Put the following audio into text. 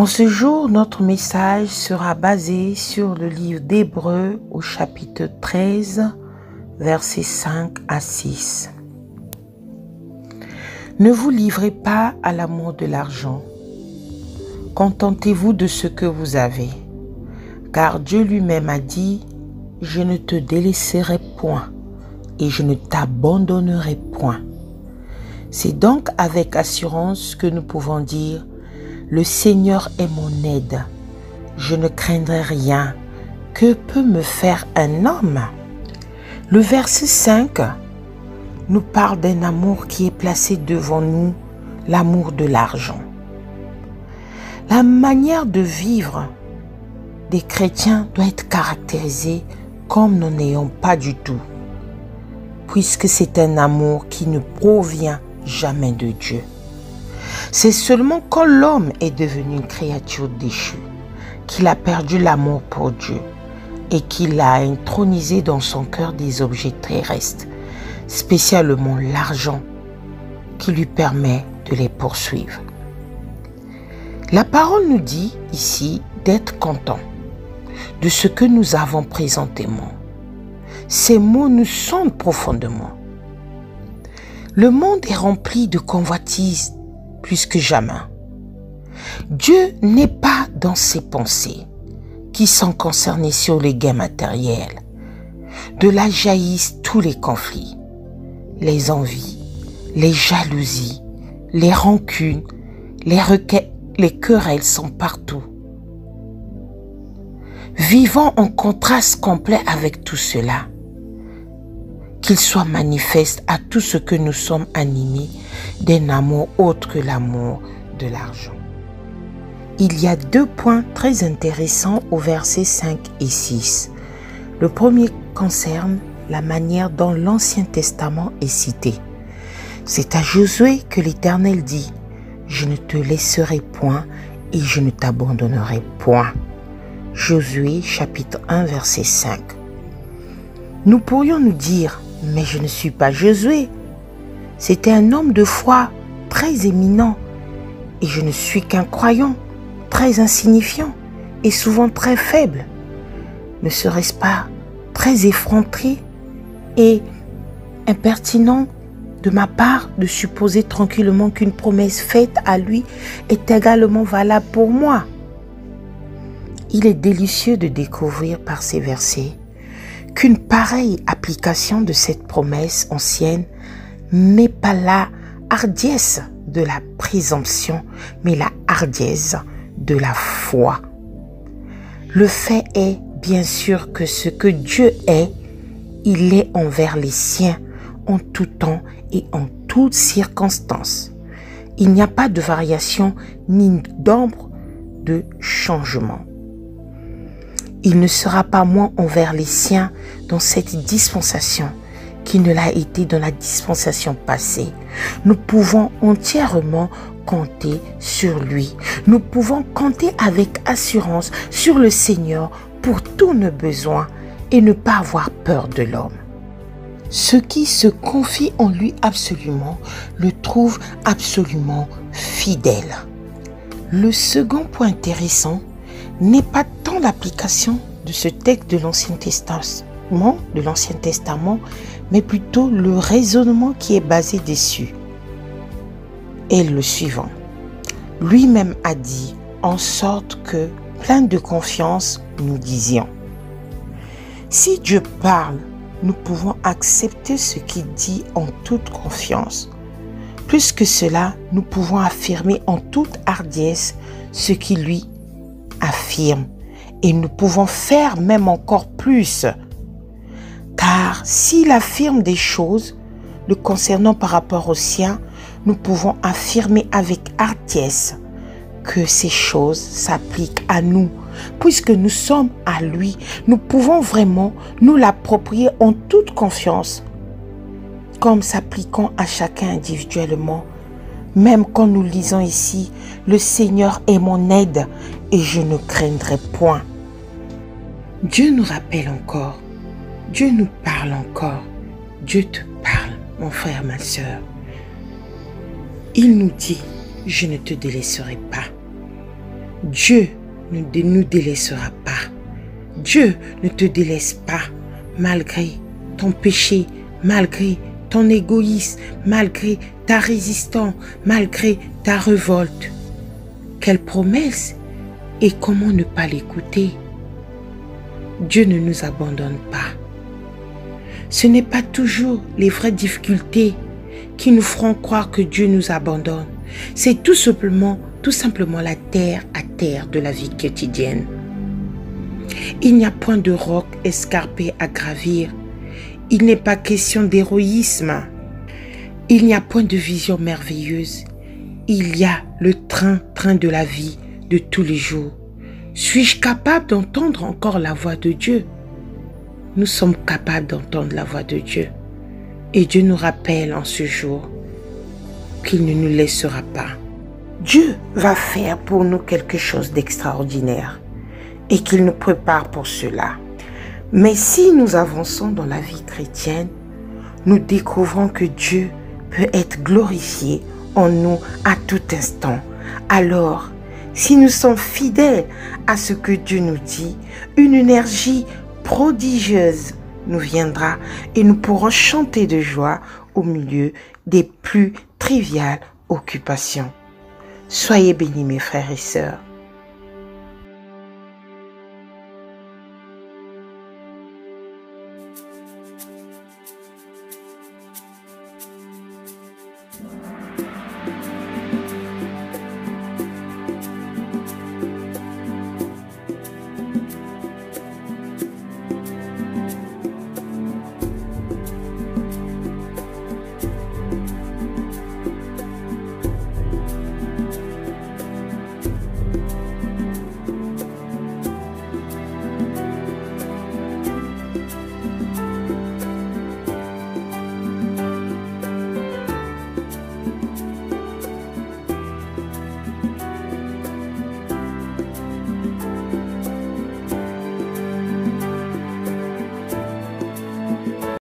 En ce jour, notre message sera basé sur le livre d'Hébreux au chapitre 13, versets 5 à 6. Ne vous livrez pas à l'amour de l'argent. Contentez-vous de ce que vous avez, car Dieu lui-même a dit « Je ne te délaisserai point et je ne t'abandonnerai point ». C'est donc avec assurance que nous pouvons dire « Le Seigneur est mon aide, je ne craindrai rien. Que peut me faire un homme ?» Le verset 5 nous parle d'un amour qui est placé devant nous, l'amour de l'argent. La manière de vivre des chrétiens doit être caractérisée comme nous n'ayons pas du tout, puisque c'est un amour qui ne provient jamais de Dieu. C'est seulement quand l'homme est devenu une créature déchue, qu'il a perdu l'amour pour Dieu et qu'il a intronisé dans son cœur des objets terrestres, spécialement l'argent, qui lui permet de les poursuivre. La parole nous dit ici d'être content de ce que nous avons présentement. Ces mots nous sondent profondément. Le monde est rempli de convoitises plus que jamais. Dieu n'est pas dans ses pensées qui sont concernées sur les gains matériels. De là jaillissent tous les conflits, les envies, les jalousies, les rancunes, les querelles sont partout. Vivons en contraste complet avec tout cela, qu'il soit manifeste à tout ce que nous sommes animés d'un amour autre que l'amour de l'argent. Il y a deux points très intéressants au verset 5 et 6. Le premier concerne la manière dont l'Ancien Testament est cité. C'est à Josué que l'Éternel dit « Je ne te laisserai point et je ne t'abandonnerai point ». Josué chapitre 1 verset 5. Nous pourrions nous dire « Mais je ne suis pas Josué. C'était un homme de foi très éminent et je ne suis qu'un croyant très insignifiant et souvent très faible. Ne serait-ce pas très effronté et impertinent de ma part de supposer tranquillement qu'une promesse faite à lui est également valable pour moi ?» Il est délicieux de découvrir par ces versets qu'une pareille application de cette promesse ancienne n'est pas la hardiesse de la présomption, mais la hardiesse de la foi. Le fait est bien sûr que ce que Dieu est, il est envers les siens en tout temps et en toutes circonstances. Il n'y a pas de variation ni d'ombre de changement. Il ne sera pas moins envers les siens dans cette dispensation qu'il ne l'a été dans la dispensation passée. Nous pouvons entièrement compter sur lui. Nous pouvons compter avec assurance sur le Seigneur pour tous nos besoins et ne pas avoir peur de l'homme. Ceux qui se confient en lui absolument le trouvent absolument fidèle. Le second point intéressant n'est pas tant l'application de ce texte de l'Ancien Testament, mais plutôt le raisonnement qui est basé dessus. Et le suivant. Lui-même a dit, en sorte que, plein de confiance, nous disions. Si Dieu parle, nous pouvons accepter ce qu'il dit en toute confiance. Plus que cela, nous pouvons affirmer en toute hardiesse ce qu'il lui affirme. Et nous pouvons faire même encore plus. Car s'il affirme des choses le concernant par rapport au sien, nous pouvons affirmer avec hardiesse que ces choses s'appliquent à nous. Puisque nous sommes à lui, nous pouvons vraiment nous l'approprier en toute confiance, comme s'appliquant à chacun individuellement. Même quand nous lisons ici, le Seigneur est mon aide et je ne craindrai point. Dieu nous rappelle encore, Dieu nous parle encore, Dieu te parle, mon frère, ma soeur. Il nous dit, je ne te délaisserai pas. Dieu ne nous délaissera pas. Dieu ne te délaisse pas malgré ton péché, malgré ton égoïsme, malgré ta résistance, malgré ta révolte. Quelle promesse et comment ne pas l'écouter? Dieu ne nous abandonne pas. Ce n'est pas toujours les vraies difficultés qui nous feront croire que Dieu nous abandonne. C'est tout simplement la terre à terre de la vie quotidienne. Il n'y a point de roc escarpé à gravir. Il n'est pas question d'héroïsme. Il n'y a point de vision merveilleuse. Il y a le train de la vie de tous les jours. Suis-je capable d'entendre encore la voix de Dieu? Nous sommes capables d'entendre la voix de Dieu. Et Dieu nous rappelle en ce jour qu'il ne nous laissera pas. Dieu va faire pour nous quelque chose d'extraordinaire et qu'il nous prépare pour cela. Mais si nous avançons dans la vie chrétienne, nous découvrons que Dieu peut être glorifié en nous à tout instant. Alors, si nous sommes fidèles à ce que Dieu nous dit, une énergie prodigieuse nous viendra et nous pourrons chanter de joie au milieu des plus triviales occupations. Soyez bénis mes frères et sœurs.